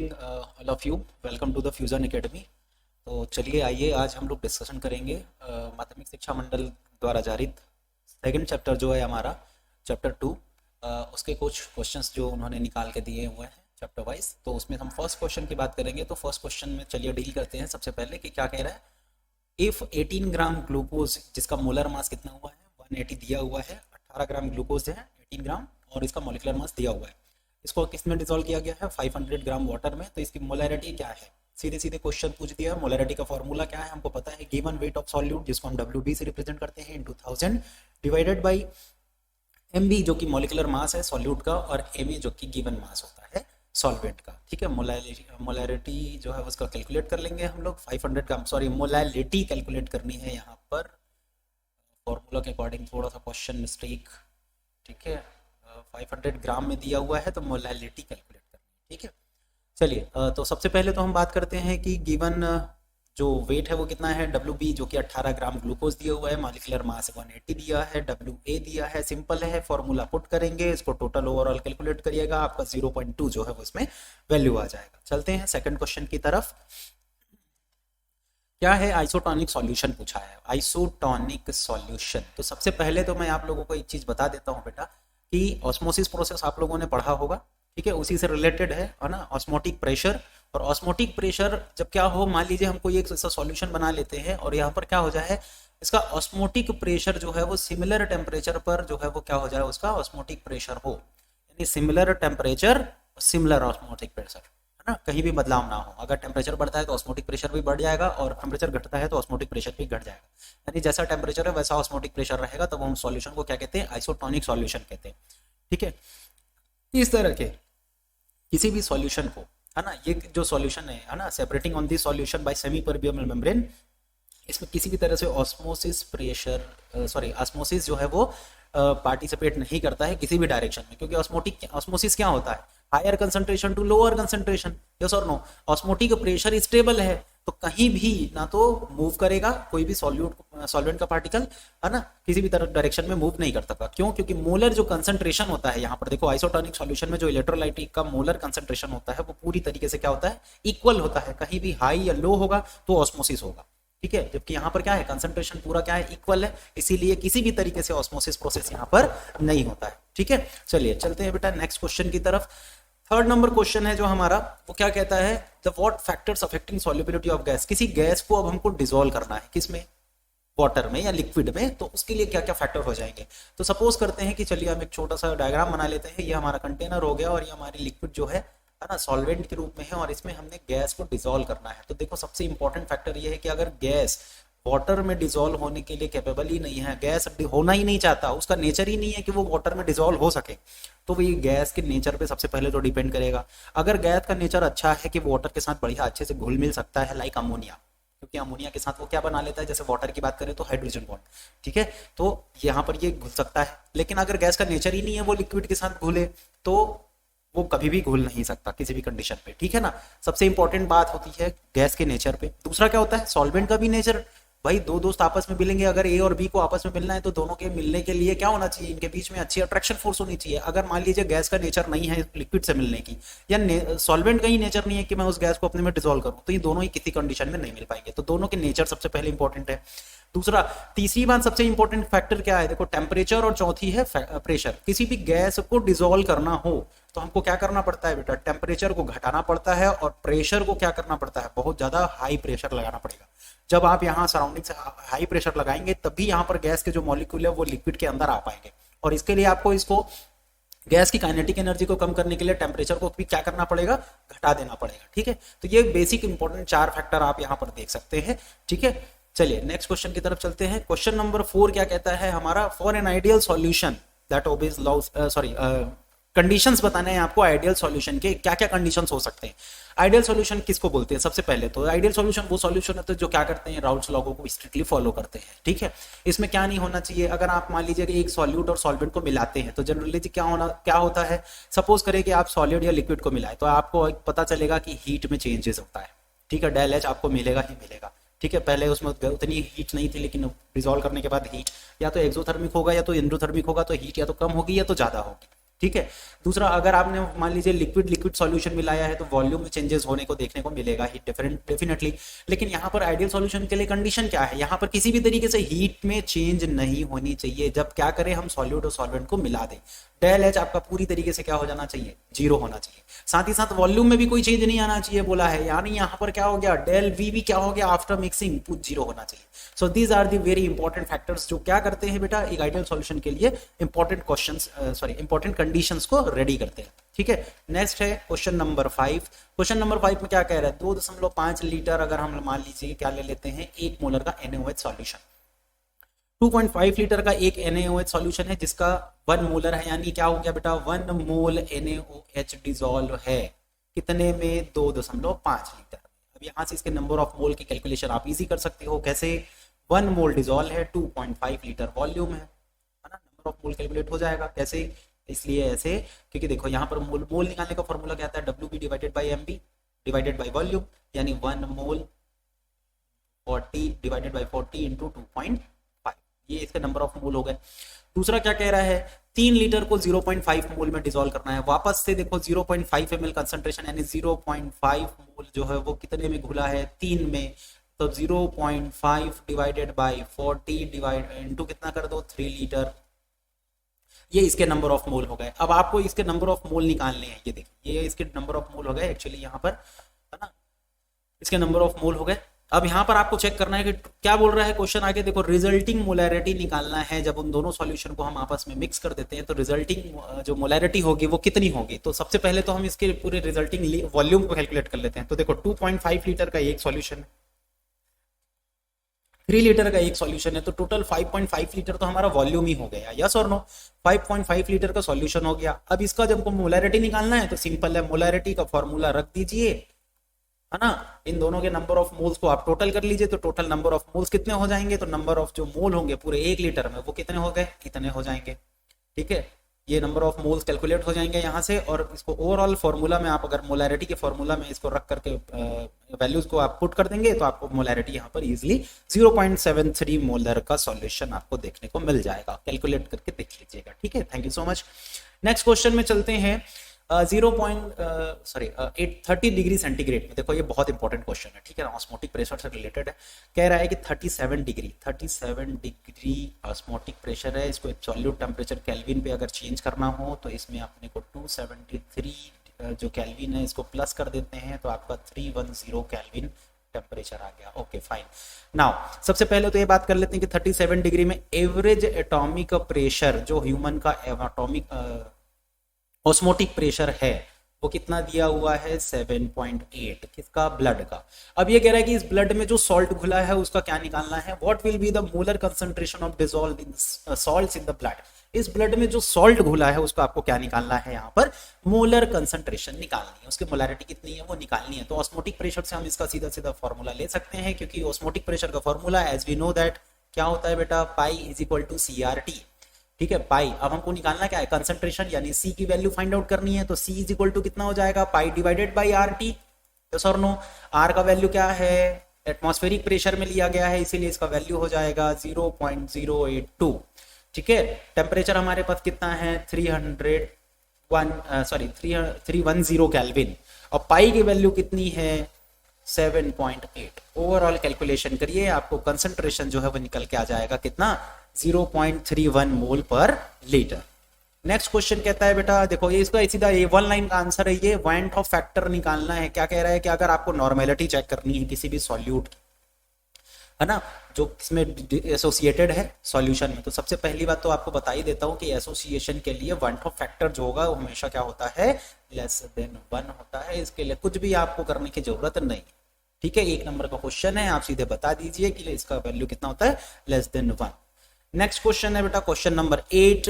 Evening all of you. Welcome to the Fusion Academy. तो चलिए आइए आज हम लोग डिस्कशन करेंगे माध्यमिक शिक्षा मंडल द्वारा जारी सेकंड चैप्टर जो है हमारा चैप्टर 2, उसके कुछ क्वेश्चंस जो उन्होंने निकाल के दिए हुए हैं चैप्टर वाइज। तो उसमें हम फर्स्ट क्वेश्चन की बात करेंगे। तो फर्स्ट क्वेश्चन में चलिए डील करते हैं सबसे पहले कि क्या कह रहा है। इफ़ 18 ग्राम ग्लूकोज जिसका मोलर मास कितना हुआ है 180 दिया हुआ है, 18 ग्राम ग्लूकोज है 18 ग्राम और इसका मोलिकुलर मास दिया हुआ है। इसको किस में डिसॉल्व किया गया है 500 ग्राम वाटर में। तो इसकी मोलैरिटी क्या है, सीधे सीधे क्वेश्चन पूछ दिया है। मोलैरिटी का फॉर्मूला क्या है हमको पता है, गिवन वेट ऑफ सॉल्यूट जिसको हम WB से रिप्रेजेंट करते हैं इन 2000 डिवाइडेड बाई MB जो कि मोलिकुलर मास है सॉल्यूट का और MA जो कि गिवन मास होता है सॉल्वेंट का। ठीक है, मोलैरिटी जो है उसका कैलकुलेट कर लेंगे हम लोग। 500 ग्राम सॉरी मोलैलिटी कैलकुलेट करनी है यहाँ पर फॉर्मूला के अकॉर्डिंग, थोड़ा सा क्वेश्चन मिस्टेक। ठीक है, 500 ग्राम में दिया हुआ है तो मोलैलिटी कैलकुलेट करनी है। ठीक है, चलिए तो सबसे पहले तो हम बात करते हैं कि गिवन जो वेट है वो कितना है WB जो कि 18 ग्राम ग्लूकोज दिया हुआ है, मॉलिक्यूलर मास 180 दिया है, WA दिया है। सिंपल है, फॉर्मूला पुट करेंगे, इसको टोटल ओवरऑल कैलकुलेट करिएगा, आपका 0.2 जो है वो इसमें वैल्यू आ जाएगा। चलते हैं सेकंड क्वेश्चन की तरफ। क्या है, आइसोटोनिक सॉल्यूशन पूछा है। आइसोटोनिक सॉल्यूशन, तो सबसे पहले तो मैं आप लोगों को एक चीज बता देता हूँ बेटा कि ऑस्मोसिस प्रोसेस आप लोगों ने पढ़ा होगा। ठीक है, उसी से रिलेटेड है ना, ऑस्मोटिक प्रेशर। और ऑस्मोटिक प्रेशर जब क्या हो, मान लीजिए हम कोई एक ऐसा सॉल्यूशन बना लेते हैं और यहाँ पर क्या हो जाए, इसका ऑस्मोटिक प्रेशर जो है वो सिमिलर टेम्परेचर पर जो है वो क्या हो जाए, उसका ऑस्मोटिक प्रेशर हो, यानी similar temperature similar osmotic pressure, है ना, कहीं भी बदलाव ना हो। अगर टेम्परेचर बढ़ता है तो ऑस्मोटिक प्रेशर भी बढ़ जाएगा और टेम्परेचर घटता है तो ऑस्मोटिक प्रेशर भी घट जाएगा, यानी जैसा टेम्परेचर है वैसा ऑस्मोटिक प्रेशर रहेगा। तब हम सॉल्यूशन को क्या कहते हैं, आइसोटोनिक सॉल्यूशन कहते हैं। ठीक है, इस तरह के किसी भी सॉल्यूशन को, है ना, ये जो सॉल्यूशन है ना, separating on this solution bye semi permeable membrane, इसमें किसी भी तरह से ऑस्मोसिस प्रेशर ऑस्मोसिस जो है वो पार्टिसिपेट नहीं करता है किसी भी डायरेक्शन में, क्योंकि ऑस्मोसिस क्या होता है, higher concentration to lower concentration. Yes और नो, ऑस्मोटिक प्रेशर स्टेबल है तो कहीं भी ना तो मूव करेगा कोई भी सॉल्वेंट का पार्टिकल, है ना, किसी भी तरह डायरेक्शन में मूव नहीं कर सकता। क्यों, क्योंकि मोलर जो कंसंट्रेशन होता है यहाँ पर देखो, आइसोटोनिक सॉल्यूशन में जो इलेक्ट्रोलाइट का मोलर कंसंट्रेशन होता है वो पूरी तरीके से क्या होता है, इक्वल होता है। कहीं भी हाई या लो होगा तो ऑस्मोसिस होगा। ठीक है, जबकि यहाँ पर क्या है, कंसंट्रेशन पूरा क्या है, इक्वल है, इसीलिए किसी भी तरीके से ऑस्मोसिस प्रोसेस यहाँ पर नहीं होता है। ठीक है, चलिए चलते हैं बेटा नेक्स्ट क्वेश्चन की तरफ। थर्ड नंबर क्वेश्चन है जो हमारा, वो क्या कहता है, the what factors affecting solubility of gas. किसी गैस को अब हमको डिसॉल्व करना है, किसमें, वाटर में या लिक्विड में, तो उसके लिए क्या क्या फैक्टर हो जाएंगे। तो सपोज करते हैं कि चलिए हम एक छोटा सा डायग्राम बना लेते हैं। ये हमारा कंटेनर हो गया और ये हमारी लिक्विड जो है ना सॉल्वेंट के रूप में है और इसमें हमने गैस को डिसॉल्व करना है। तो देखो सबसे इंपॉर्टेंट फैक्टर ये है कि अगर गैस वाटर में डिसॉल्व होने के लिए कैपेबल ही नहीं है, गैस होना ही नहीं चाहता, उसका नेचर ही नहीं है कि वो वाटर में डिसॉल्व हो सके, तो वो ये गैस के नेचर पे सबसे पहले तो डिपेंड करेगा। अगर गैस का नेचर अच्छा है कि वाटर के साथ बढ़िया अच्छे से घुल मिल सकता है, लाइक अमोनिया, क्योंकि अमोनिया के साथ वो क्या बना लेता है, जैसे वाटर की बात करें तो हाइड्रोजन बॉन्ड। ठीक है, तो यहाँ पर ये घुल सकता है। लेकिन अगर गैस का नेचर ही नहीं है वो लिक्विड के साथ घुले, तो वो कभी भी घुल नहीं सकता किसी भी कंडीशन पे। ठीक है ना, सबसे इंपॉर्टेंट बात होती है गैस के नेचर पे। दूसरा क्या होता है, सॉल्वेंट का भी नेचर। भाई दो दोस्त आपस में मिलेंगे, अगर A और B को आपस में मिलना है तो दोनों के मिलने के लिए क्या होना चाहिए, इनके बीच में अच्छी अट्रैक्शन फोर्स होनी चाहिए। अगर मान लीजिए गैस का नेचर नहीं है लिक्विड से मिलने की, या सॉल्वेंट का ही नेचर नहीं है कि मैं उस गैस को अपने में डिसॉल्व करूं, तो ये दोनों ही किसी कंडीशन में नहीं मिल पाएंगे। तो दोनों के नेचर सबसे पहले इंपॉर्टेंट है। दूसरा, तीसरी बात सबसे इंपॉर्टेंट फैक्टर क्या है, देखो टेम्परेचर, और चौथी है प्रेशर। किसी भी गैस को डिसॉल्व करना हो तो हमको क्या करना पड़ता है बेटा, टेम्परेचर को घटाना पड़ता है और प्रेशर को क्या करना पड़ता है, बहुत ज्यादा हाई प्रेशर लगाना पड़ेगा। जब आप यहाँ सराउंडिंग से हाई प्रेशर लगाएंगे तभी यहाँ पर गैस के जो मॉलिक्यूल है वो लिक्विड के अंदर आ पाएंगे। और इसके लिए आपको इसको गैस की काइनेटिक एनर्जी को कम करने के लिए टेम्परेचर को भी क्या करना पड़ेगा, घटा देना पड़ेगा। ठीक है, तो ये बेसिक इंपॉर्टेंट 4 फैक्टर आप यहाँ पर देख सकते हैं। ठीक है, चलिए नेक्स्ट क्वेश्चन की तरफ चलते हैं। क्वेश्चन नंबर 4 क्या कहता है हमारा, for an ideal solution that obeys laws, conditions बताने हैं आपको आइडियल सॉल्यूशन के, क्या क्या कंडीशंस हो सकते हैं। आइडियल सॉल्यूशन किसको बोलते हैं, सबसे पहले तो आइडियल सॉल्यूशन वो सॉल्यूशन होते हैं जो क्या करते हैं, राउल्स लॉ को स्ट्रिक्टली फॉलो करते हैं। ठीक है, इसमें क्या नहीं होना चाहिए, अगर आप मान लीजिए कि एक सॉल्यूट और सॉल्वेंट को मिलाते हैं तो जनरली क्या होता है, सपोज करें कि आप सॉलिड या लिक्विड को मिलाए तो आपको पता चलेगा कि हीट में चेंजेस होता है। ठीक है, डेल H आपको मिलेगा ही मिलेगा। ठीक है, पहले उसमें उतनी हीट नहीं थी, लेकिन डिसॉल्व करने के बाद हीट या तो एक्सोथर्मिक होगा या तो एंडोथर्मिक होगा, तो हीट या तो कम होगी या तो ज्यादा होगी। ठीक है। दूसरा, अगर आपने मान लीजिए लिक्विड लिक्विड सॉल्यूशन मिलाया है तो वॉल्यूम में चेंजेस होने को देखने को मिलेगा ही डेफिनेटली। लेकिन यहाँ पर आइडियल सॉल्यूशन के लिए कंडीशन क्या है, यहाँ पर किसी भी तरीके से हीट में चेंज नहीं होनी चाहिए। जब क्या करें हम, सॉल्यूट और सॉल्वेंट को मिला दें, डेल एच आपका पूरी तरीके से क्या हो जाना चाहिए, जीरो होना चाहिए। साथ ही साथ वॉल्यूम में भी कोई चेंज नहीं आना चाहिए बोला है, यानी यहाँ पर क्या हो गया, डेल वी भी क्या हो गया आफ्टर मिक्सिंग, कुछ जीरो होना चाहिए। So these are the very important factors जो क्या करते हैं बेटा एक आइडियल सॉल्यूशन के लिए इंपॉर्टेंट क्वेश्चंस इंपॉर्टेंट कंडीशंस को रेडी करते हैं। ठीक है, नेक्स्ट है क्वेश्चन नंबर 5। क्वेश्चन नंबर 5 में क्या कह रहा है, 2.5 लीटर अगर हम मान लीजिए क्या ले लेते हैं, 1 मोलर का NaOH सॉल्यूशन। 2.5 लीटर का एक NaOH सॉल्यूशन है जिसका 1 मोलर है, यानी क्या हो गया बेटा 1 मोल NaOH डिसॉल्व है कितने में, 2.5 लीटर। अब यहाँ से इसके नंबर ऑफ मोल की कैलकुलेशन आप इजी कर सकते हो, कैसे, 1 मोल डिसॉल्व है, 2.5 लीटर वॉल्यूम है ना, नंबर ऑफ मोल कैलकुलेट हो जाएगा। कैसे, इसलिए ऐसे, क्योंकि देखो यहाँ पर मोल मोल निकालने का फॉर्मूला क्या आता है, WB divided by MB divided by volume, यानी 1 मोल 40 डिवाइडेड बाई 40 इंटू 2.5, ये इसका नंबर ऑफ मोल हो गए। दूसरा क्या कह रहा है, 3 लीटर को 0.5 मोल में डिसॉल्व करना है। वापस से देखो 0.5 ml कंसंट्रेशन, यानी 0.5 मोल जो है वो कितने में घुला है, 3 में, तो 0.5 डिवाइडेड बाई 40 डिवाइड इंटू कितना कर दो, 3 लीटर, ये इसके नंबर ऑफ मोल हो गए। अब आपको इसके नंबर ऑफ मोल निकालने हैं, ये देखिए ये इसके नंबर ऑफ मोल हो गए एक्चुअली यहाँ पर, है ना, इसके नंबर ऑफ मोल हो गए। अब यहाँ पर आपको चेक करना है कि क्या बोल रहा है क्वेश्चन आगे, देखो रिजल्टिंग मोलैरिटी निकालना है। जब उन दोनों सॉल्यूशन को हम आपस में मिक्स कर देते हैं तो रिजल्टिंग जो मोलैरिटी होगी वो कितनी होगी। तो सबसे पहले तो हम इसके पूरे रिजल्टिंग वॉल्यूम को कैलकुलेट कर लेते हैं। तो देखो 2.5 लीटर का एक सॉल्यूशन है, 3 लीटर का एक सॉल्यूशन है, तो टोटल 5.5 लीटर तो हमारा वॉल्यूम ही हो गया, यस और नो। 5.5 लीटर का सॉल्यूशन हो गया। अब इसका जब हमको मोलैरिटी निकालना है तो सिंपल है, मोलैरिटी का फॉर्मूला रख दीजिए, है ना, इन दोनों के नंबर ऑफ मोल्स को आप टोटल कर लीजिए, तो टोटल नंबर ऑफ मोल्स कितने हो जाएंगे, तो नंबर ऑफ जो मोल होंगे पूरे 1 लीटर में वो कितने हो गए, इतने हो जाएंगे। ठीक है, ये नंबर ऑफ मोल्स कैलकुलेट हो जाएंगे यहाँ से, और इसको ओवरऑल फॉर्मूला में आप अगर मोलैरिटी के फॉर्मूला में इसको रख करके वैल्यूज को आप पुट कर देंगे तो आपको मोलैरिटी यहाँ पर इजीली 0.73 मोलर का सॉल्यूशन आपको देखने को मिल जाएगा। कैलकुलेट करके देख लीजिएगा। ठीक है, thank you so much. Next question में चलते हैं। 30 डिग्री सेंटीग्रेड में, देखो ये बहुत इंपॉर्टेंट क्वेश्चन है, ठीक है, ऑस्मोटिक प्रेशर से रिलेटेड है। कह रहा है कि 37 डिग्री ऑस्मोटिक प्रेशर है, इसको एब्सोल्यूट टेम्परेचर केल्विन पे अगर चेंज करना हो तो इसमें अपने को 273 जो केल्विन है इसको प्लस कर देते हैं, तो आपका 310 केल्विन टेम्परेचर आ गया। Okay fine. नाउ सबसे पहले तो ये बात कर लेते हैं कि 37 डिग्री में एवरेज एटॉमिक प्रेशर जो ह्यूमन का एटॉमिक ऑस्मोटिक प्रेशर है वो कितना दिया हुआ है, 7.8, किसका, ब्लड का। अब ये कह रहा है कि इस ब्लड में जो सॉल्ट घुला है उसका क्या निकालना है, what will be the molar concentration of dissolved in salts in the blood. इस ब्लड में जो सॉल्ट घुला है उसका आपको क्या निकालना है, यहाँ पर मोलर कंसंट्रेशन निकालनी है, उसकी मोलैरिटी कितनी है वो निकालनी है। तो ऑस्मोटिक प्रेशर से हम इसका सीधा सीधा फॉर्मूला ले सकते हैं, क्योंकि ऑस्मोटिक प्रेशर का formula as we know that क्या होता है बेटा, pi is equal to CRT। ठीक है, पाई। अब हमको निकालना क्या है, कंसंट्रेशन, यानी सी की वैल्यू फाइंड आउट करनी है, तो सी इज इक्वल टू कितना हो जाएगा, पाई डिवाइडेड बाई RT। यस और नो। आर का वैल्यू क्या है, एटमॉस्फेरिक प्रेशर में लिया गया है, इसीलिए इसका वैल्यू हो जाएगा 0.082। ठीक है, टेम्परेचर हमारे पास कितना है, 310 केल्विन, और पाई की वैल्यू कितनी है, 7.8। ओवरऑल कैलकुलेशन करिए, आपको कंसंट्रेशन जो है वो निकल के आ जाएगा कितना, 0.31 मोल पर लीटर। नेक्स्ट क्वेश्चन कहता है बेटा, देखो ये इसका सीधा ये 1 लाइन का आंसर है, ये वांट ऑफ फैक्टर निकालना है। क्या कह रहा है कि अगर आपको नॉर्मेलिटी चेक करनी है किसी भी सॉल्यूट, है ना, जो इसमें एसोसिएटेड है सॉल्यूशन में, तो सबसे पहली बात तो आपको बता ही देता हूं कि एसोसिएशन के लिए वांट ऑफ फैक्टर जो होगा वो हमेशा क्या होता है, लेस देन 1 होता है। इसके लिए कुछ भी आपको करने की जरूरत नहीं। ठीक है, 1 नंबर का क्वेश्चन है, आप सीधे बता दीजिए कि इसका वैल्यू कितना होता है, लेस देन 1। नेक्स्ट क्वेश्चन है बेटा question number 8,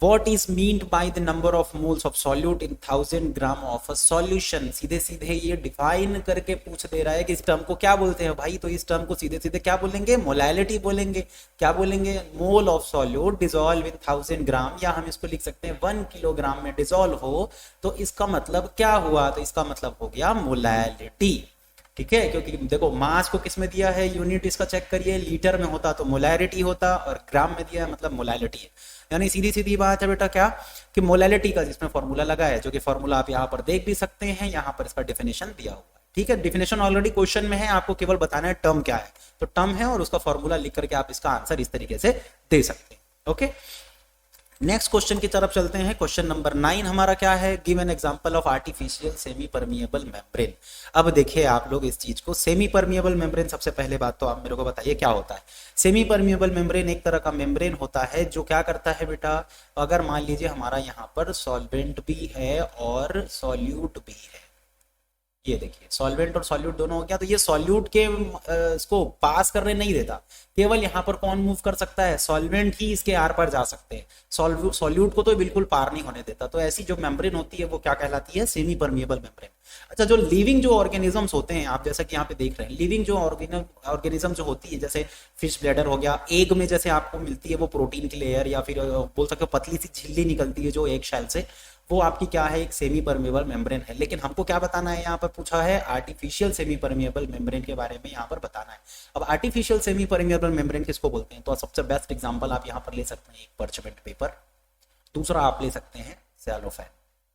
what is meant by the number of moles of solute in 1000 gram of a solution. सीधे सीधे ये डिफाइन करके पूछ दे रहा है कि इस टर्म को क्या बोलते हैं भाई, तो इस टर्म को सीधे सीधे क्या बोलेंगे, मोलैलिटी बोलेंगे। क्या बोलेंगे, मोल ऑफ सॉल्यूट डिसॉल्व इन 1000 ग्राम, या हम इसको लिख सकते हैं 1 किलोग्राम में डिसॉल्व हो तो इसका मतलब क्या हुआ, तो इसका मतलब हो गया मोलैलिटी। ठीक है, क्योंकि देखो मास को किस में दिया है, यूनिट इसका चेक करिए, लीटर में होता तो मोलैरिटी होता, और ग्राम में दिया है मतलब मोलैलिटी है। यानी सीधी सीधी बात है बेटा क्या कि मोलैलिटी का जिसमें फॉर्मूला लगा है, जो कि फॉर्मूला आप यहाँ पर देख भी सकते हैं, यहाँ पर इसका डेफिनेशन दिया हुआ है। ठीक है, डेफिनेशन ऑलरेडी क्वेश्चन में है, आपको केवल बताना है टर्म क्या है, तो टर्म है और उसका फॉर्मूला लिख करके आप इसका आंसर इस तरीके से दे सकते हैं। ओके, नेक्स्ट क्वेश्चन की तरफ चलते हैं। क्वेश्चन नंबर 9 हमारा क्या है, give an example of artificial semi permeable membrane. अब देखिए आप लोग इस चीज को, सेमी परमिएबल मेम्ब्रेन, सबसे पहले बात तो आप मेरे को बताइए क्या होता है। सेमी परमिएबल मेम्ब्रेन एक तरह का मेम्ब्रेन होता है जो क्या करता है बेटा, अगर मान लीजिए हमारा यहाँ पर सॉल्वेंट भी है और सॉल्यूट भी है, ये देखिए सॉल्वेंट और सॉल्यूट दोनों हो गया, तो ये सॉल्यूट के इसको पास करने नहीं देता, केवल यहाँ पर कौन मूव कर सकता है, सॉल्वेंट ही इसके आर पार जा सकते हैं, सॉल्यूट को तो बिल्कुल पार नहीं होने देता। तो ऐसी जो मेम्ब्रेन होती है वो क्या कहलाती है, सेमी परमिएबल मेम्ब्रेन। अच्छा, जो लिविंग जो ऑर्गेनिजम्स होते हैं, आप जैसा कि यहाँ पे देख रहे हैं, लिविंग जो ऑर्गेनिज्म जो होती है, जैसे फिश ब्लैडर हो गया, एग में जैसे आपको मिलती है वो प्रोटीन की लेयर, या फिर बोल सकते हो पतली सी झिल्ली निकलती है जो एग शेल से, वो आपकी क्या है, एक सेमी परमिएबल मेम्ब्रेन है। लेकिन हमको क्या बताना है, यहाँ पर पूछा है आर्टिफिशियल सेमी परमिएबल मेम्ब्रेन के बारे में यहाँ पर बताना है। अब आर्टिफिशियल सेमी परमिएबल मेम्ब्रेन किसको बोलते हैं, तो सबसे बेस्ट एग्जांपल आप यहाँ पर ले सकते हैं एक पर्चमेंट पेपर, दूसरा आप ले सकते हैं सेलोफेन।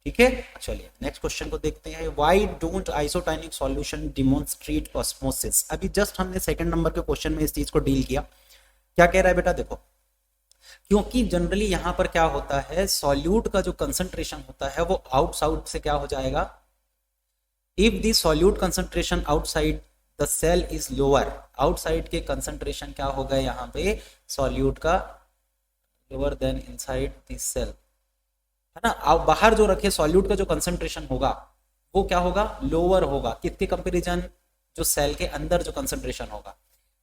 ठीक है, चलिए नेक्स्ट क्वेश्चन को देखते हैं। Why don't isotonic solution demonstrate osmosis. अभी जस्ट हमने सेकंड नंबर के क्वेश्चन में इस चीज को डील किया। क्या कह रहा है बेटा, देखो क्योंकि जनरली यहां पर क्या होता है, सॉल्यूट का जो कंसंट्रेशन होता है वो आउटसाइड से क्या हो जाएगा, if the solute concentration outside the cell is lower, outside के कंसंट्रेशन क्या होगा यहाँ पे सॉल्यूट का lower than inside the cell, है ना। आप बाहर जो रखे सॉल्यूट का जो कंसंट्रेशन होगा वो क्या होगा, लोअर होगा, किसके कंपेरिजन, जो सेल के अंदर जो कंसंट्रेशन होगा।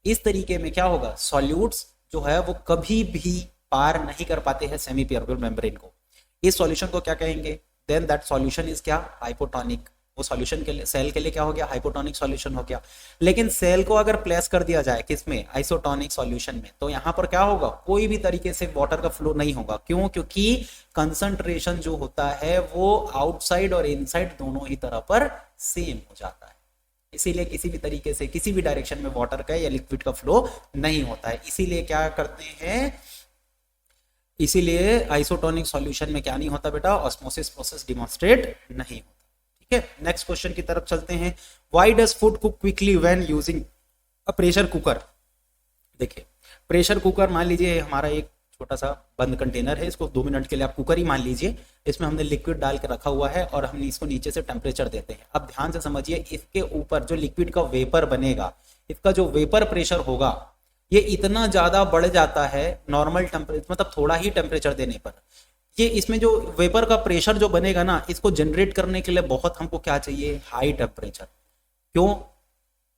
इस तरीके में क्या होगा, सॉल्यूट्स जो है वो कभी भी पार नहीं कर पाते हैं सेमी परमिएबल मेम्ब्रेन को। इस सॉल्यूशन को क्या कहेंगे, देन दैट सॉल्यूशन इज क्या, हाइपोटोनिक। वो सॉल्यूशन के लिए, सेल के लिए क्या हो गया, हाइपोटोनिक सॉल्यूशन हो गया। लेकिन सेल को अगर प्लेस कर दिया जाए किसमें, आइसोटोनिक सॉल्यूशन में, तो यहाँ पर क्या होगा, कोई भी तरीके से वाटर का फ्लो नहीं होगा। क्यों, क्योंकि कंसंट्रेशन जो होता है वो आउटसाइड और इनसाइड दोनों ही तरह पर सेम हो जाता है। इसीलिए किसी भी तरीके से किसी भी डायरेक्शन में वाटर का या लिक्विड का फ्लो नहीं होता है। इसीलिए क्या करते हैं, इसीलिए आइसोटोनिक सॉल्यूशन में क्या नहीं होता बेटा, ऑस्मोसिस प्रोसेस डिमॉन्स्ट्रेट नहीं होता। ठीक है, नेक्स्ट क्वेश्चन की तरफ चलते हैं। Why does food cook quickly when using a pressure cooker. देखिए प्रेशर कुकर, मान लीजिए हमारा एक छोटा सा बंद कंटेनर है, इसको 2 मिनट के लिए आप कुकर ही मान लीजिए, इसमें हमने लिक्विड डाल के रखा हुआ है और हमने इसको नीचे से टेम्परेचर देते हैं। अब ध्यान से समझिए, इसके ऊपर जो लिक्विड का वेपर बनेगा, इसका जो वेपर प्रेशर होगा ये इतना ज्यादा बढ़ जाता है नॉर्मल टेम्परेचर, मतलब थोड़ा ही टेम्परेचर देने पर। ये इसमें जो वेपर का प्रेशर जो बनेगा ना, इसको जनरेट करने के लिए बहुत हमको क्या चाहिए, हाई टेम्परेचर। क्यों,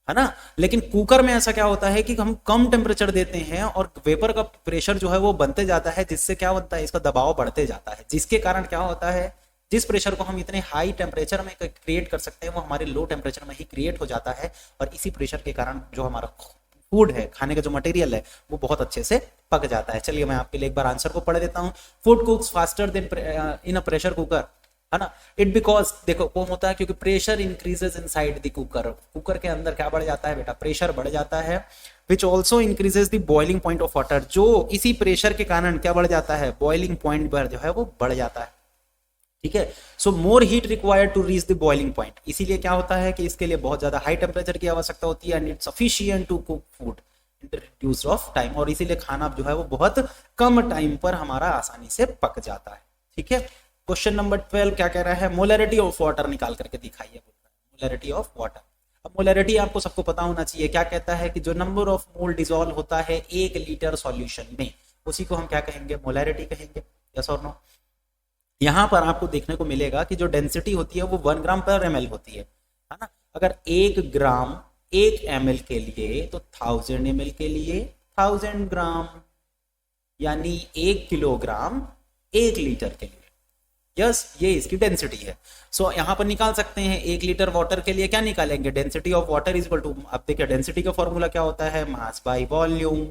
है ना। लेकिन कुकर में ऐसा क्या होता है कि हम कम टेम्परेचर देते हैं और वेपर का प्रेशर जो है वो बनते जाता है, जिससे क्या होता है, इसका दबाव बढ़ते जाता है, जिसके कारण क्या होता है, जिस प्रेशर को हम इतने हाई टेम्परेचर में क्रिएट कर सकते हैं वो हमारे लो टेम्परेचर में ही क्रिएट हो जाता है। और इसी प्रेशर के कारण जो हमारा फूड है, खाने का जो मटेरियल है, वो बहुत अच्छे से पक जाता है। चलिए मैं आपके लिए एक बार आंसर को पढ़ देता हूँ। Food कुक्स faster then in a pressure cooker, है ना। इट बिकॉज, देखो वो होता है क्योंकि pressure increases inside the cooker. Cooker के अंदर क्या बढ़ जाता है बेटा, प्रेशर बढ़ जाता है, which also increases the boiling point of water. जो इसी प्रेशर के कारण क्या बढ़ जाता है, बॉइलिंग पॉइंट पर जो है वो बढ़ जाता है। ठीक है, so more heat required to reach the boiling point. इसीलिए क्या होता है कि इसके लिए बहुत ज्यादा हाई टेम्परेचर की आवश्यकता होती है, and it's sufficient to cook food in the reduced of time. और इसीलिए खाना जो है वो बहुत कम टाइम पर हमारा आसानी से पक जाता है। ठीक है, क्वेश्चन नंबर 12 क्या कह रहा है, मोलैरिटी ऑफ वाटर निकाल करके दिखाइए। मोलैरिटी ऑफ वाटर, अब मोलैरिटी आपको सबको पता होना चाहिए। क्या कहता है कि जो नंबर ऑफ मोल डिसॉल्व होता है 1 लीटर सॉल्यूशन में, उसी को हम क्या कहेंगे, मोलैरिटी कहेंगे। यस और नो। यहाँ पर आपको देखने को मिलेगा कि जो डेंसिटी होती है वो 1 ग्राम पर ml होती है ना। अगर 1 ग्राम 1 ml के लिए, तो 1000 ml के लिए 1000 ग्राम, यानी 1 किलोग्राम 1 लीटर के लिए। यस, ये इसकी डेंसिटी है। सो यहाँ पर निकाल सकते हैं 1 लीटर वाटर के लिए क्या निकालेंगे, density of water is equal to, अब देखिए डेंसिटी का फॉर्मूला क्या होता है, मास बाय वॉल्यूम।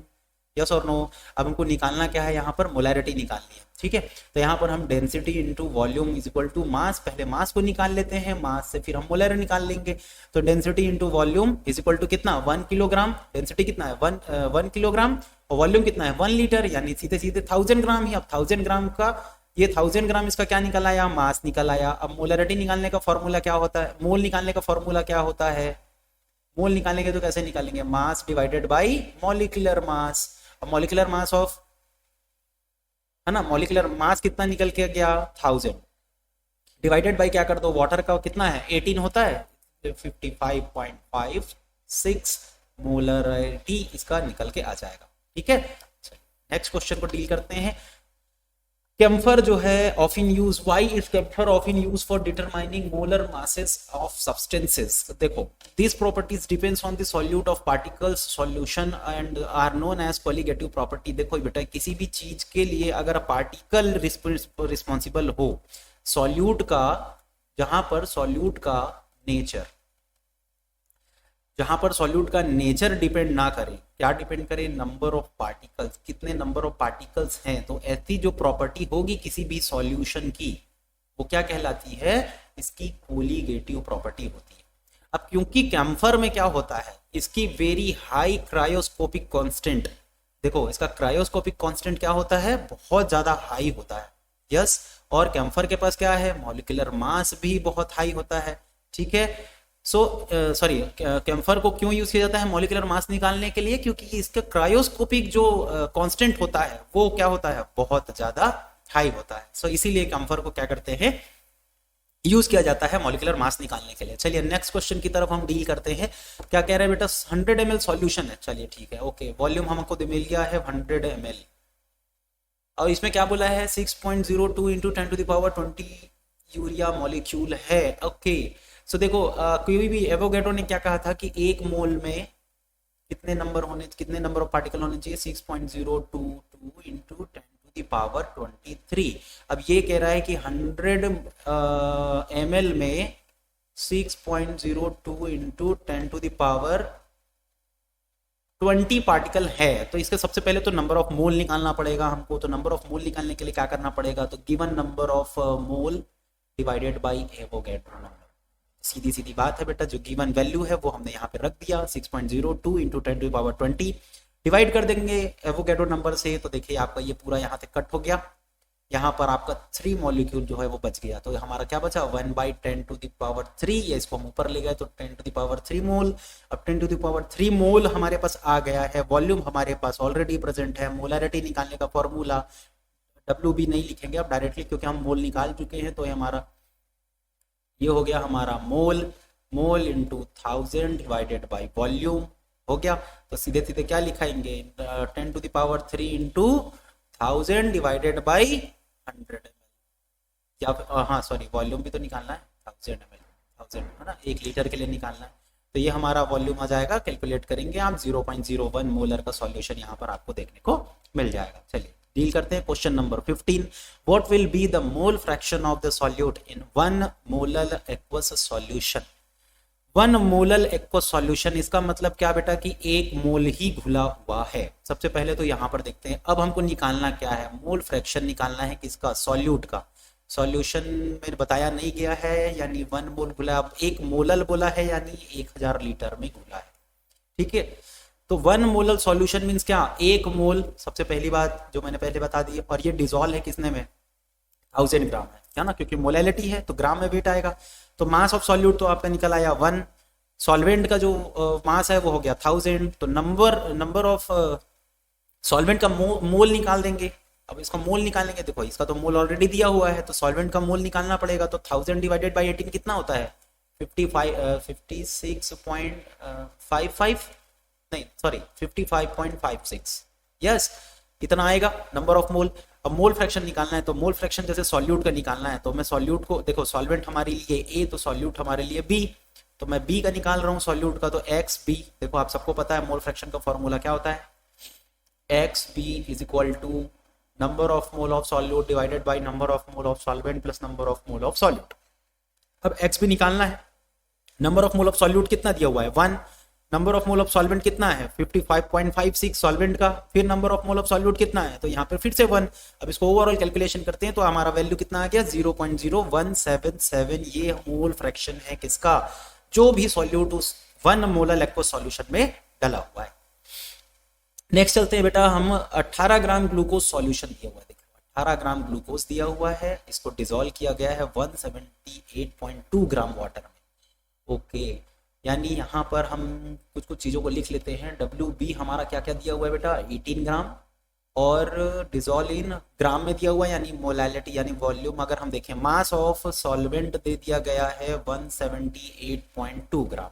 यस और नो। अब हमको निकालना क्या है, यहाँ पर मोलैरिटी निकालनी है, ठीक है। तो यहाँ पर हम density into volume is equal to mass, पहले मास को निकाल लेते हैं, मास से फिर हम मोलैरिटी निकाल लेंगे। तो density into volume is equal to कितना, 1 किलोग्राम। डेंसिटी कितना है, 1 किलोग्राम, और वॉल्यूम कितना है 1 लीटर, यानी सीधे सीधे 1000 ग्राम ही। अब 1000 ग्राम का ये 1000 ग्राम इसका क्या निकल आया, मास निकल आया। अब मोलैरिटी निकालने का फॉर्मूला क्या होता है, मोल निकालने का फॉर्मूला क्या होता है, मोल निकालेंगे तो कैसे निकालेंगे, mass divided by molecular mass. अब मॉलिक्यूलर मास ऑफ, है ना, मॉलिक्यूलर मास कितना निकल के गया 1000, डिवाइडेड बाय क्या कर दो, वाटर का कितना है 18 होता है, 55.56 मोलरिटी इसका निकल के आ जाएगा, ठीक है। नेक्स्ट क्वेश्चन को डील करते हैं। कैम्फर जो है often use, why is camphor often use for determining molar masses of substances. देखो, this properties depends on the solute of particles solution and are known as colligative property. देखो बेटा, किसी भी चीज के लिए अगर पार्टिकल रिस्पॉन्सिबल हो सॉल्यूट का, जहां पर सॉल्यूट का नेचर, जहां पर सॉल्यूट का नेचर डिपेंड ना करे, क्या डिपेंड करे, नंबर ऑफ पार्टिकल्स, कितने नंबर ऑफ पार्टिकल्स हैं, तो ऐसी जो प्रॉपर्टी होगी किसी भी सॉल्यूशन की वो क्या कहलाती है, इसकी कोलिगेटिव प्रॉपर्टी होती है। अब क्योंकि कैम्फर में क्या होता है, इसकी वेरी हाई क्रायोस्कोपिक कांस्टेंट, देखो इसका क्रायोस्कोपिक कांस्टेंट क्या होता है, बहुत ज्यादा हाई होता है, यस। और कैम्फर के पास क्या है, मॉलिक्यूलर मास भी बहुत हाई होता है, ठीक है। सॉरी, कैम्फर को क्यों यूज किया जाता है मॉलिक्यूलर मास निकालने के लिए, क्योंकि इसका क्रायोस्कोपिक जो कांस्टेंट होता है वो क्या होता है, बहुत ज्यादा हाई होता है। सो इसीलिए कैम्फर को क्या करते हैं, यूज किया जाता है मॉलिक्यूलर मास निकालने के लिए। चलिए नेक्स्ट क्वेश्चन की तरफ हम डील करते हैं। क्या कह रहे हैं बेटा, 100 ml सॉल्यूशन है, चलिए ठीक है, ओके। वॉल्यूम हमको मिल गया है 100 ml, और इसमें क्या बोला है 6.02 इंटू 10⁻20 यूरिया मॉलिक्यूल है, ओके। सो देखो, कोई भी एवोगैड्रो ने क्या कहा था कि एक मोल में कितने नंबर ऑफ पार्टिकल होने चाहिए, 6.022 इंटू 10⁻23। अब ये कह रहा है कि 100 ml में 6.02 इंटू 10⁻20 पार्टिकल है, तो इसके सबसे पहले तो नंबर ऑफ मोल निकालना पड़ेगा हमको। तो नंबर ऑफ मोल निकालने के लिए क्या करना पड़ेगा, तो given number of mole divided by Avogadro number, सीधी सीधी बात है बेटा। जो गिवन वैल्यू है वो हमने यहाँ पे रख दिया, 6.02 इंटू 10⁻20 डिवाइड कर देंगे एवोगैड्रो नंबर से, तो देखिए आपका ये पूरा यहाँ से कट हो गया, यहाँ पर आपका 3 मॉलिक्यूल जो है वो बच गया। तो हमारा क्या बचा, 1/10⁻3, या इसको हम ऊपर ले गए तो 10⁻3 मोल। अब 10⁻3 मोल हमारे पास आ गया है, वॉल्यूम हमारे पास ऑलरेडी प्रेजेंट है। मोलैरिटी निकालने का फॉर्मूला, डब्ल्यू भी नहीं लिखेंगे अब डायरेक्टली, क्योंकि हम मोल निकाल चुके हैं। तो हमारा ये हो गया हमारा mole into 1000 divided by volume हो गया। तो सीधे सीधे क्या लिखाएंगे, 10⁻3 इंटू 1000 डिवाइडेड बाय 100 ml, या हाँ सॉरी, वॉल्यूम भी तो निकालना है, 1000 ml, 1000 है ना, 1 लीटर के लिए निकालना है। तो ये हमारा वॉल्यूम आ जाएगा, कैलकुलेट करेंगे आप, 0.01 मोलर का सॉल्यूशन यहाँ पर आपको देखने को मिल जाएगा। चलिए डील करते हैं question number 15। What will be the mole fraction of the solute in 1 molar aqueous solution. 1 molar aqueous solution, इसका मतलब क्या बेटा कि 1 मोल ही घुला हुआ है। सबसे पहले तो यहाँ पर देखते हैं, अब हमको निकालना क्या है, मोल फ्रैक्शन निकालना है किसका, सॉल्यूट का। सॉल्यूशन में बताया नहीं गया है, यानी 1 मोल घुला, अब 1 मोलर बोला है यानी 1000 लीटर में घुला है, ठीक है। तो 1 मोलर सॉल्यूशन मींस क्या, 1 मोल, सबसे पहली बात जो मैंने पहले बता दी है। और ये डिजोल्व है किसने में, 1000 ग्राम है ना, क्योंकि मोलैलिटी है तो ग्राम में वेट आएगा। तो मास ऑफ सॉल्यूट तो आपका निकल आया 1, सॉल्वेंट का जो मास है वो हो गया 1000। तो नंबर ऑफ सॉल्वेंट का मोल निकाल देंगे। अब इसका मोल निकालेंगे, देखो इसका तो मोल ऑलरेडी दिया हुआ है, तो सॉल्वेंट का मोल निकालना पड़ेगा। तो 1000 डिवाइडेड बाई 18 कितना होता है, 56.55, नहीं सॉरी 55.56, यस इतना आएगा नंबर ऑफ मोल। अब मोल फ्रैक्शन निकालना है, तो मोल फ्रैक्शन जैसे सॉल्यूट का निकालना है, तो मैं सॉल्यूट को देखो, सॉल्वेंट हमारे लिए ए, तो सॉल्यूट हमारे लिए बी, तो मैं बी का निकाल रहा हूँ सॉल्यूट का, तो एक्स बी। देखो आप सबको पता है मोल फ्रैक्शन का फॉर्मूला क्या होता है, X B is equal to number of mole of solute divided by number of mole of solvent plus number of mole of solute. अब एक्स बी निकालना है, number of mole of solute कितना दिया हुआ है 1, number of mole of solvent कितना है 55.56 solvent का, फिर number of mole of solute कितना है, तो यहाँ पे फिर से 1। अब इसको ओवरऑल कैलकुलेशन करते हैं तो हमारा वैल्यू कितना आ गया 0.0177। ये मोल फ्रैक्शन है किसका, जो भी सॉल्यूट उस 1 मोलर एक्वस सॉल्यूशन में डला हुआ है। नेक्स्ट चलते हैं बेटा, हम 18 ग्राम ग्लूकोज सॉल्यूशन दिया हुआ है, देखो 18 ग्राम ग्लूकोज दिया हुआ है, इसको डिसॉल्व किया गया है 178.2 ग्राम वाटर में। ओके, यानी यहाँ पर हम कुछ कुछ चीज़ों को लिख लेते हैं। WB हमारा क्या क्या दिया हुआ है बेटा 18 ग्राम, और डिसॉल्व इन ग्राम में दिया हुआ है, यानी मोलैलिटी यानी वॉल्यूम अगर हम देखें, मास ऑफ सॉल्वेंट दे दिया गया है 178.2 ग्राम।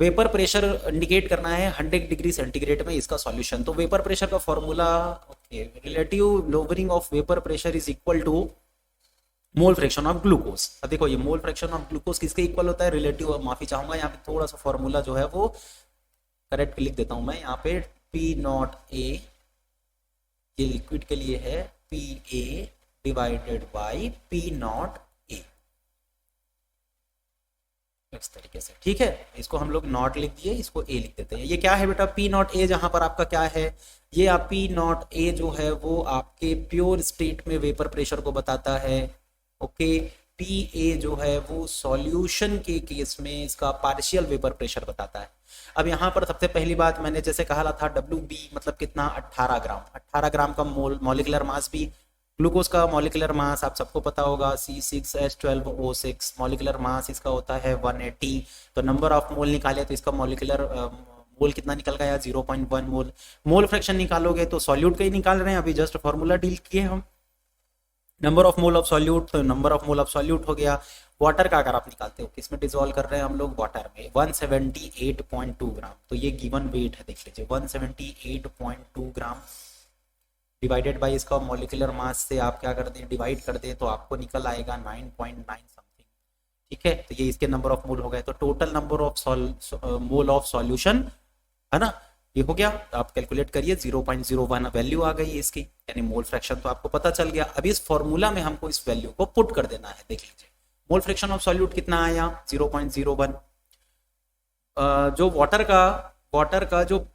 वेपर प्रेशर इंडिकेट करना है 100 डिग्री सेंटीग्रेड में इसका सॉल्यूशन। तो वेपर प्रेशर का formula, okay, relative lowering of vapour pressure is equal to mole fraction of glucose. अब देखो ये मोल फ्रैक्शन ऑफ ग्लूकोज किसके इक्वल होता है, रिलेटिव। माफी चाहूंगा यहाँ पे थोड़ा सा फॉर्मूला जो है वो करेक्ट लिख देता हूं मैं यहाँ पे, P0A ये लिक्विड के लिए है, PA डिवाइडेड बाई P0A, इस तरीके से, ठीक है। इसको हम लोग नॉट लिख दिए, इसको ए लिख देते हैं। ये क्या है बेटा P0A, जहां पर आपका क्या है, ये आप P0A जो है वो आपके प्योर स्टेट में वेपर प्रेशर को बताता है। ओके, PA जो है वो सॉल्यूशन के केस में इसका पार्शियल वेपर प्रेशर बताता है। अब यहाँ पर सबसे पहली बात मैंने जैसे कहा था WB मतलब कितना 18 ग्राम, 18 ग्राम का मॉलिक्यूलर मास भी। ग्लूकोज का मॉलिक्यूलर मास आप सबको पता होगा C6H12O6, मॉलिक्यूलर मास इसका होता है 180। तो नंबर ऑफ मोल निकाले तो इसका मॉलिक्यूलर मोल कितना निकल गया 0.1 मोल। मोल फ्रैक्शन निकालोगे तो सॉल्यूट का ही निकाल रहे हैं, अभी जस्ट फॉर्मूला डील किए हम। Number of mole of solute, तो number of mole of solute हो गया। वाटर का अगर आप निकालते हो, किसमें डिसॉल्व कर रहे हैं हम लोग, वाटर में, 178.2 ग्राम। तो ये गिवन वेट है, देख लीजिए 178.2 ग्राम डिवाइडेड बाई इसका मॉलिक्यूलर मास से आप क्या कर दें, डिवाइड कर दें, तो आपको निकल आएगा 9.9 समथिंग, ठीक है। तो ये इसके नंबर ऑफ मोल हो गए। तो total number of mole of solution है ना, ये हो गया। आप कैलकुलेट करिए 0.01 वैल्यू आ गई इसकी, यानी मोल फ्रैक्शन तो आपको पता चल गया। अब इस फॉर्मूला में हमको इस वैल्यू को पुट कर देना है। देख लीजिए मोल फ्रैक्शन ऑफ सॉल्यूट कितना आया 0.01। जो वाटर का जो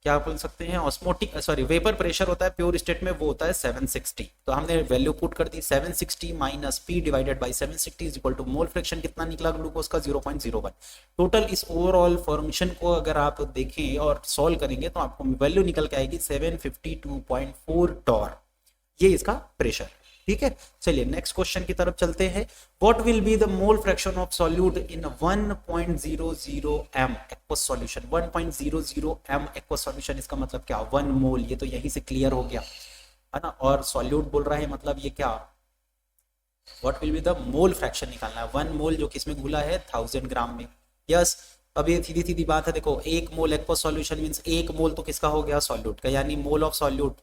क्या बोल सकते हैं ऑस्मोटिक वेपर प्रेशर होता है प्योर स्टेट में, वो होता है 760। तो हमने वैल्यू पुट कर दी 760 minus P divided by 760 is equal to mole fraction कितना निकला ग्लूकोज का 0.01। टोटल इस ओवरऑल फॉर्मेशन को अगर आप देखें और सॉल्व करेंगे तो आपको वैल्यू निकल के आएगी 752.4 टॉर, ये इसका प्रेशर, ठीक है। चलिए नेक्स्ट क्वेश्चन की तरफ चलते हैं। What will be the mole fraction of solute in 1.00 m aqueous solution. 1.00 m aqueous solution, इसका मतलब क्या 1 मोल, ये तो यहीं से क्लियर हो गया है ना। और सॉल्यूट बोल रहा है मतलब ये क्या, what will be the mole fraction निकालना है। 1 मोल जो किसमें घुला है 1000 ग्राम में, यस। अब ये सीधी सीधी बात है, देखो 1 mole aqueous solution means 1 mole तो किसका हो गया सॉल्यूट का, यानी mole of solute.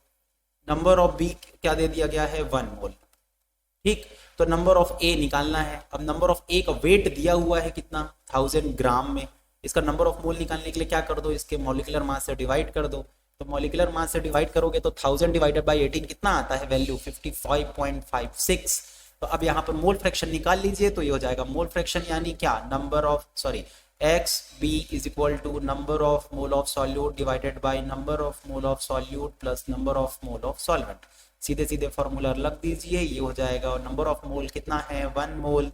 Number of B क्या दे दिया गया है 1 मोल, ठीक। तो नंबर ऑफ ए निकालना है। अब नंबर ऑफ ए का वेट दिया हुआ है कितना 1000 ग्राम में, इसका नंबर ऑफ मोल निकालने के लिए क्या कर दो, इसके मॉलिक्यूलर मास से डिवाइड कर दो। तो मॉलिक्यूलर मास से डिवाइड करोगे तो 1000 डिवाइडेड बाई 18 कितना आता है वैल्यू 55.56। तो अब यहाँ पर मोल फ्रैक्शन निकाल लीजिए, तो ये हो जाएगा मोल फ्रैक्शन यानी क्या number of XB is equal to number of mole of solute divided by number of mole of solute plus number of mole of solvent. सीधे सीधे फॉर्मूला लग दीजिए, ये हो जाएगा। और नंबर ऑफ मोल कितना है 1 मोल,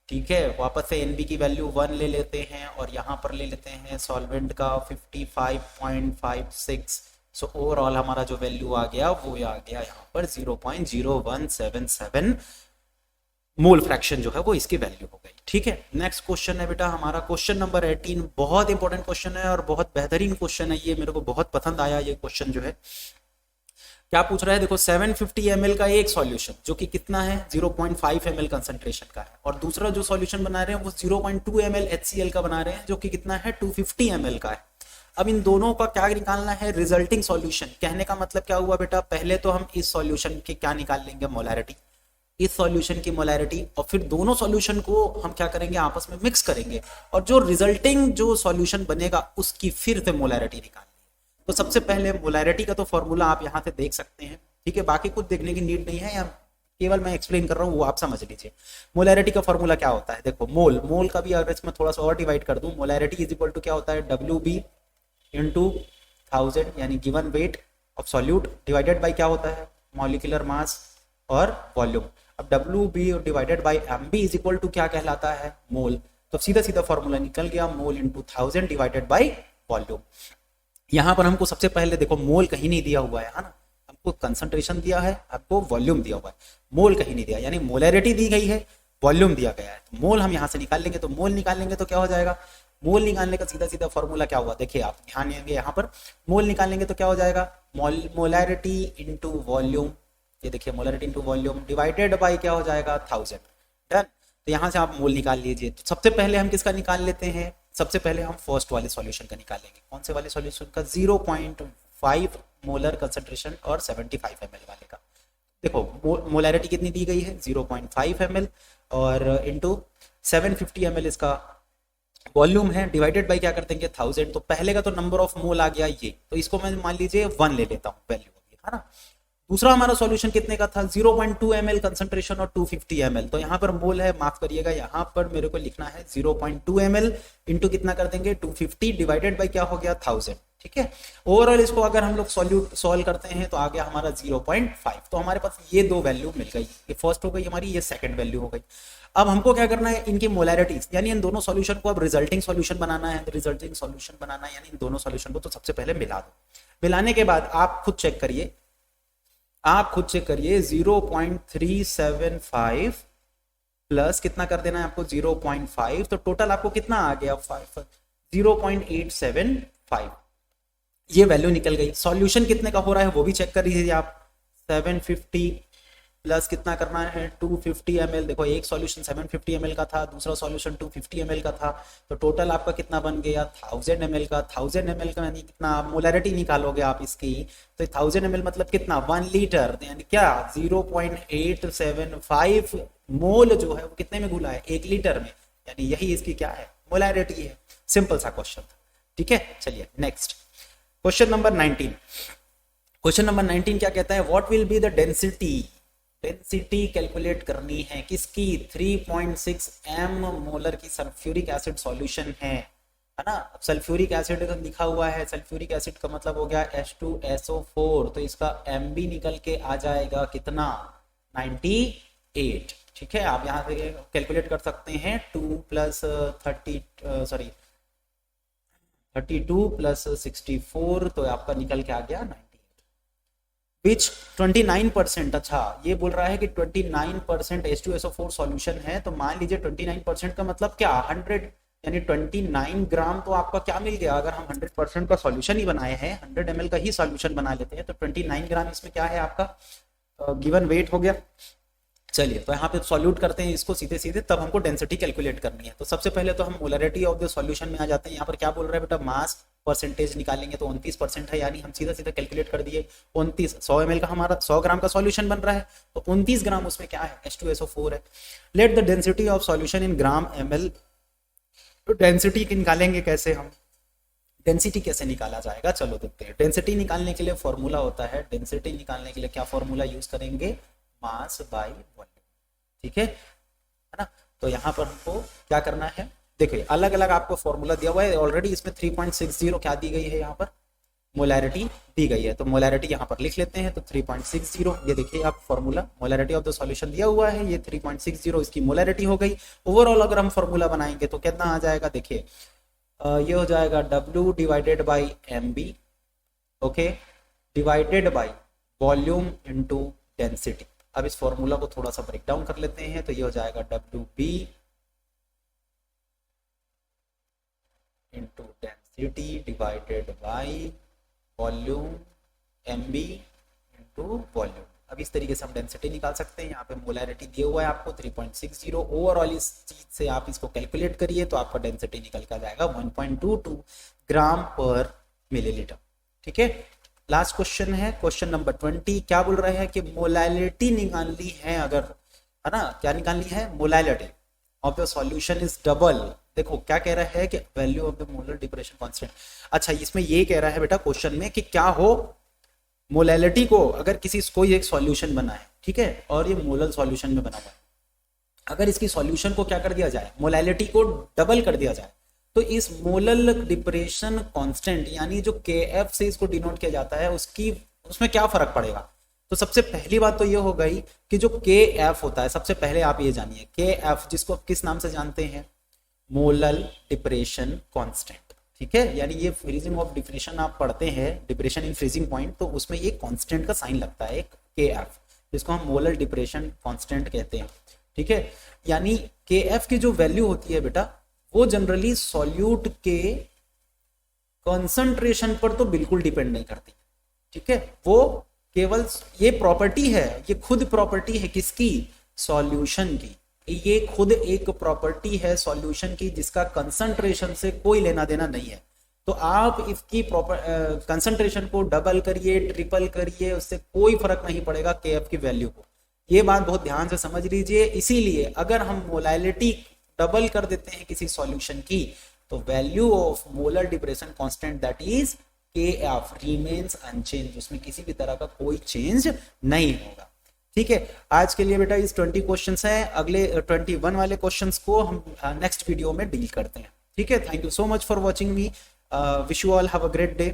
ठीक है। वापस से NB की वैल्यू 1 ले लेते हैं और यहाँ पर ले लेते हैं सॉल्वेंट का 55.56। सो ओवरऑल हमारा जो वैल्यू आ गया वो आ गया यहाँ पर 0.0177 मोल फ्रैक्शन जो है वो इसकी वैल्यू हो गई, ठीक है। नेक्स्ट क्वेश्चन है बेटा हमारा क्वेश्चन नंबर 18। बहुत इंपॉर्टेंट क्वेश्चन है और बहुत बेहतरीन क्वेश्चन है ये, मेरे को बहुत पसंद आया ये क्वेश्चन जो है। क्या पूछ रहा है, देखो 750 ml का एक सॉल्यूशन जो कि कितना है 0.5 ml कंसंट्रेशन का है, और दूसरा जो सॉल्यूशन बना रहे हैं वो 0.2 ml HCl का बना रहे हैं जो कि कितना है 250 ml का है। अब इन दोनों का क्या निकालना है रिजल्टिंग सॉल्यूशन। कहने का मतलब क्या हुआ बेटा, पहले तो हम इस सॉल्यूशन के क्या निकाल लेंगे मोलैरिटी, इस सॉल्यूशन की मोलैरिटी, और फिर दोनों सॉल्यूशन को हम क्या करेंगे आपस में मिक्स करेंगे, और जो रिजल्टिंग जो सॉल्यूशन बनेगा उसकी फिर से मोलैरिटी निकालनी है। तो सबसे पहले मोलैरिटी का तो फॉर्मूला आप यहाँ से देख सकते हैं, ठीक है। बाकी कुछ देखने की नीड नहीं है, या केवल मैं एक्सप्लेन कर रहा हूँ, वो आप समझ लीजिए। मोलैरिटी का फॉर्मूला क्या होता है, देखो मोल का भी अगर इसमें थोड़ा सा और डिवाइड कर दूं, मोलैरिटी इज इक्वल टू क्या होता है, WB इंटू 1000 यानी given weight of solute divided by क्या होता है, मॉलिक्यूलर मास और वॉल्यूम। अब WB divided by MB is equal to क्या कहलाता है, मोल। तो सीधा सीधा फॉर्मूला निकल गया, mole into 1000 divided by volume. यहाँ पर हमको सबसे पहले देखो मोल कहीं नहीं दिया हुआ है ना, हमको कंसंट्रेशन दिया है, आपको वॉल्यूम दिया हुआ है, मोल कहीं नहीं दिया, यानी मोलैरिटी दी गई है, वॉल्यूम दिया गया है। तो मोल हम यहाँ से निकाल लेंगे, तो मोल निकालेंगे तो क्या हो जाएगा, मोल निकालने का सीधा सीधा फॉर्मूला क्या हुआ, देखिए आप ध्यान देंगे यहाँ पर, मोल निकालेंगे तो क्या हो जाएगा, मोलैरिटी इंटू वॉल्यूम, ये देखिए molarity into volume divided by क्या हो जाएगा 1000। डन। तो यहाँ से आप मोल निकाल लीजिए। तो सबसे पहले हम किसका निकाल लेते हैं, सबसे पहले हम फर्स्ट वाले सॉल्यूशन का निकालेंगे। कौन से वाले सॉल्यूशन का, 0.5 मोलर कंसंट्रेशन और 75 ml वाले का। देखो मोलैरिटी कितनी दी गई है, 0.5 ml और इंटू 750 ml इसका वॉल्यूम है, डिवाइडेड बाई क्या कर देंगे 1000। तो पहले का तो नंबर ऑफ मोल आ गया ये, तो इसको मैं मान लीजिए 1 ले लेता हूँ वैल्यू, है ना। दूसरा हमारा सॉल्यूशन कितने का था, 0.2 ml कंसंट्रेशन और 250 ml। तो यहाँ पर मोल है, माफ करिएगा, यहाँ पर मेरे को लिखना है 0.2 ml इंटू कितना कर देंगे 250 डिवाइडेड बाई क्या हो गया 1000। ठीक है, ओवरऑल इसको अगर हम लोग सॉल्व करते हैं तो आ गया हमारा 0.5। तो हमारे पास ये दो वैल्यू मिल गई, ये फर्स्ट हो गई हमारी, ये सेकंड वैल्यू हो गई। अब हमको क्या करना है, इनकी मोलैरिटीज यानी इन दोनों सॉल्यूशन को अब रिजल्टिंग सॉल्यूशन बनाना है। रिजल्टिंग सॉल्यूशन बनाना है यानी इन दोनों सॉल्यूशन को तो सबसे पहले मिला दो। मिलाने के बाद आप खुद चेक करिए, 0.375 प्लस कितना कर देना है आपको 0.5, तो टोटल आपको कितना आ गया 0.875, ये वैल्यू निकल गई। सॉल्यूशन कितने का हो रहा है वो भी चेक कर लीजिए आप, 750 प्लस कितना करना है 250 ml। देखो एक सॉल्यूशन 750 ml का था, दूसरा सॉल्यूशन 250 ml का था, तो टोटल आपका कितना बन गया 1000 ml का। 1000 ml का यानी कितना, मोलैरिटी निकालोगे आप इसकी, तो 1000 ml मतलब कितना 1 लीटर, यानी क्या 0.875 मोल जो है वो कितने में घुला है 1 लीटर में, यानी यही इसकी क्या है मोलैरिटी है। सिंपल सा क्वेश्चन था। ठीक है, चलिए next question number 19। Question number 19 क्या कहता है, what will be the density, density calculate करनी है किसकी, 3.6 m मोलर की सल्फ्यूरिक एसिड सॉल्यूशन है ना। सल्फ्यूरिक एसिड लिखा हुआ है, सल्फ्यूरिक एसिड का मतलब हो गया H2SO4, तो इसका MB निकल के आ जाएगा कितना 98। ठीक है, आप यहाँ से कैलकुलेट कर सकते हैं 32 प्लस 64, तो आपका निकल के आ गया 98, विच 29%। अच्छा, ये बोल रहा है कि 29% H2SO4 सॉल्यूशन है, तो मान लीजिए 29% का मतलब क्या 100 यानी 29 ग्राम तो आपका क्या मिल गया। अगर हम 100% का सॉल्यूशन ही बनाए हैं, 100 ml का ही सॉल्यूशन बना लेते हैं, तो 29 ग्राम इसमें क्या है आपका गिवन वेट हो गया। चलिए, तो यहाँ पे सॉल्यूट करते हैं इसको सीधे सीधे, तब हमको डेंसिटी कैलकुलेट करनी है। तो सबसे पहले तो हम मोलैरिटी ऑफ द सॉल्यूशन में आ जाते हैं। यहाँ पर क्या बोल रहा है बेटा, मास परसेंटेज निकालेंगे तो 29% है, यानी हम सीधा सीधा कैलकुलेट कर दिए 29। 100 ml का हमारा 100 ग्राम का सॉल्यूशन बन रहा है, तो 29 ग्राम उसमें क्या है H2SO4 है। Let the density of solution in gram ml। तो डेंसिटी निकालेंगे कैसे हम, डेंसिटी कैसे निकाला जाएगा, चलो देखते हैं। डेंसिटी निकालने के लिए फॉर्मूला होता है, डेंसिटी निकालने के लिए क्या फॉर्मूला यूज करेंगे, मास बाय वॉल्यूम। ठीक है ना। तो यहाँ पर हमको क्या करना है, देखिए अलग अलग आपको फॉर्मूला दिया हुआ है ऑलरेडी। इसमें 3.60 क्या दी गई है, यहाँ पर मोलैरिटी दी गई है, तो मोलैरिटी यहाँ पर लिख लेते हैं। तो 3.60, ये देखिए आप formula molarity of the solution दिया हुआ है, ये 3.60 इसकी मोलैरिटी हो गई। ओवरऑल अगर हम फॉर्मूला बनाएंगे तो कितना आ जाएगा, देखिए ये हो जाएगा W divided by MB, okay, divided by volume into density. अब इस फॉर्मूला को थोड़ा सा ब्रेक डाउन कर लेते हैं, तो ये हो जाएगा WB into density divided by volume MB into volume. अब इस तरीके से हम डेंसिटी निकाल सकते हैं। यहाँ पे मोलैरिटी दिया हुआ है आपको 3.60, ओवरऑल इस चीज से आप इसको कैलकुलेट करिए तो आपका डेंसिटी निकल कर जाएगा 1.22 ग्राम पर मिलीलीटर। ठीक है, लास्ट क्वेश्चन है क्वेश्चन नंबर 20। क्या बोल रहे हैं कि मोलैरिटी निकालनी है, अगर है ना, क्या निकालनी है, molarity of the solution is double. देखो क्या कह रहा है कि value of the molar depression constant. अच्छा, इसमें ये कह रहा है बेटा क्वेश्चन में कि क्या हो, मोलैलिटी को अगर कोई एक सॉल्यूशन बना है, ठीक है, और ये मोलल सॉल्यूशन में बना हुआ है, अगर इसकी सॉल्यूशन को क्या कर दिया जाए, मोलैलिटी को डबल कर दिया जाए, तो इस मोलल डिप्रेशन कांस्टेंट यानी जो Kf से इसको डिनोट किया जाता है उसमें क्या फर्क पड़ेगा। तो सबसे पहली बात तो ये हो गई कि जो Kf होता है, सबसे पहले आप ये जानिए Kf जिसको आप किस नाम से जानते हैं, मोलल डिप्रेशन कांस्टेंट, ठीक है। यानी ये फ्रीजिंग ऑफ डिप्रेशन आप पढ़ते हैं, डिप्रेशन इन फ्रीजिंग पॉइंट, तो उसमें ये कांस्टेंट का साइन लगता है एक Kf, जिसको हम मोलल डिप्रेशन कांस्टेंट कहते हैं, ठीक है। यानी Kf की जो वैल्यू होती है बेटा, वो जनरली सॉल्यूट के कंसंट्रेशन पर तो बिल्कुल डिपेंड नहीं करती, ठीक है। वो केवल ये प्रॉपर्टी है, ये खुद प्रॉपर्टी है किसकी, सॉल्यूशन की। ये खुद एक प्रॉपर्टी है सॉल्यूशन की जिसका कंसंट्रेशन से कोई लेना देना नहीं है। तो आप इसकी कंसंट्रेशन को डबल करिए, ट्रिपल करिए, उससे कोई फर्क नहीं पड़ेगा Kf की वैल्यू को। ये बात बहुत ध्यान से समझ लीजिए। इसीलिए अगर हम मोलैलिटी डबल कर देते हैं किसी सॉल्यूशन की, तो value of molar depression constant that is Kf remains unchanged, उसमें किसी भी तरह का कोई चेंज नहीं होगा, ठीक है। आज के लिए बेटा इस 20 क्वेश्चंस हैं, अगले 21 वाले क्वेश्चंस को हम नेक्स्ट वीडियो में डील करते हैं, ठीक है। Thank you so much for watching me, wish you all have a great day.